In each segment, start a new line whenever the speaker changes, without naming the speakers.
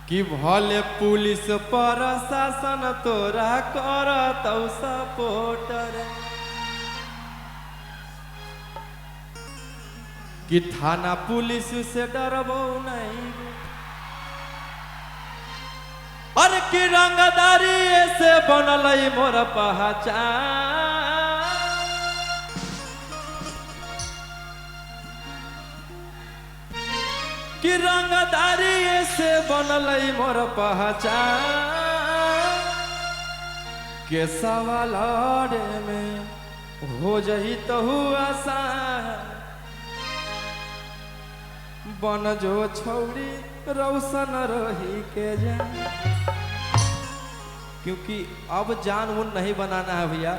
कि भले पुलिस प्रशासन तोरा करतौ सपोर्ट रे, कि थाना पुलिस से डरबो नहीं, और कि रंगदारी से बनल मोर पहचान, कि रंगदारी से बनल मोर पहचान, के सवाल में हो जही तो आसान, बन जो छौरी रोशन रही के जान, क्योंकि अब जान उन नहीं बनाना है भैया।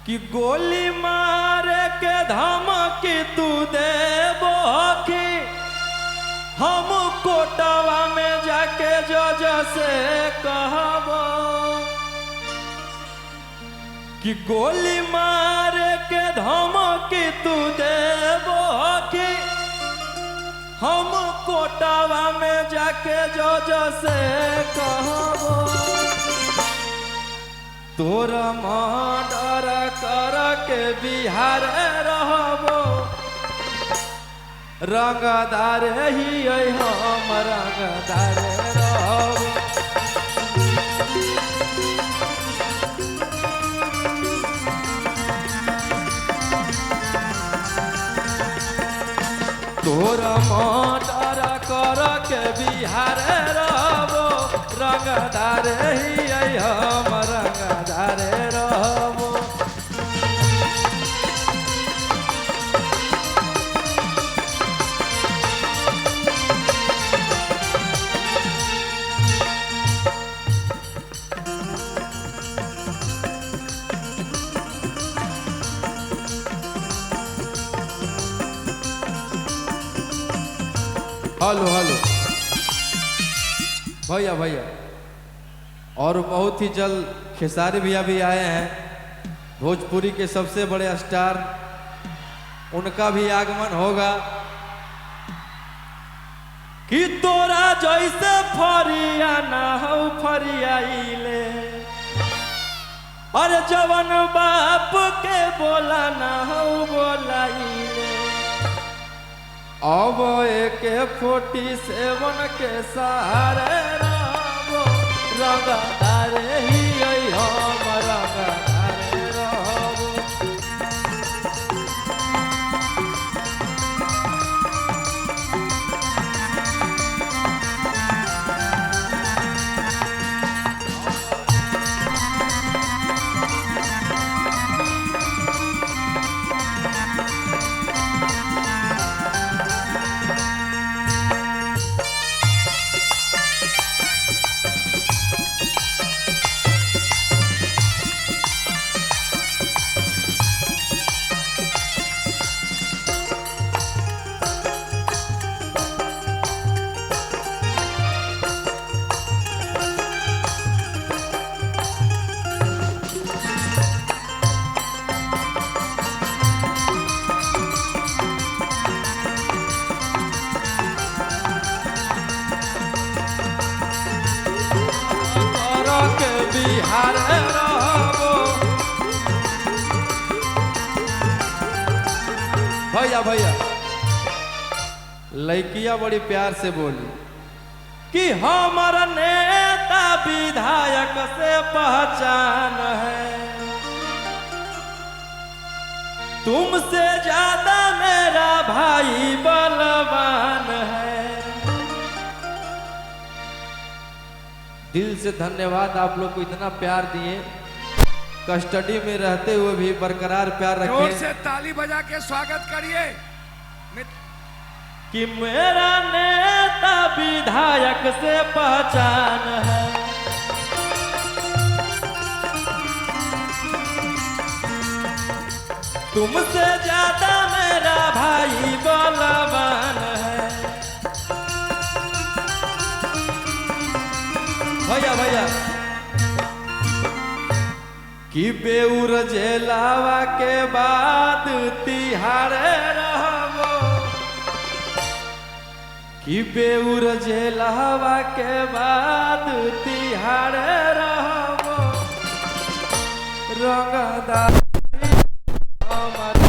कि गोली मारे के धमकी तू देबो कि हम कोटवा में जाके जज से कहबो, कि गोली मारे के धमकी तू देबो कि हम कोटवा में जाके जज से कहबो, तोरा मर्डर कर के बिहार रहबो, रंगदार ही हम रंगदार रहबो। तोरा मर्डर कर के बिहार रहबो, रंगदार ही हम रंगदार रहबो। हेलो हेलो भैया भैया, और बहुत ही जल्द खेसारी भैया भी आए हैं, भोजपुरी के सबसे बड़े स्टार, उनका भी आगमन होगा। कि तोरा जैसे फरिया ना हो फरियाइले, और जवन बाप के बोला ना हो बोलाइले, अब AK-47 के सहारे रहबो, रंगदार ही हम रंगदार रहबो। बिहार रहबो भैया भैया, लड़कियां बड़ी प्यार से बोली कि हमारा नेता विधायक से पहचान है, तुमसे ज्यादा मेरा भाई बलवान है। दिल से धन्यवाद, आप लोग को इतना प्यार दिए, कस्टडी में रहते हुए भी बरकरार प्यार रखे।
जोर से ताली बजा के स्वागत करिए।
कि मेरा नेता विधायक से पहचान है, तुमसे ज्यादा मेरा भाई बलवान है। भैया भैया, कि बेउर जेलावा के बाद तिहारे रहबो, कि बेउर झेलवा के बाद तिहारे रहबो रंगदारी हमर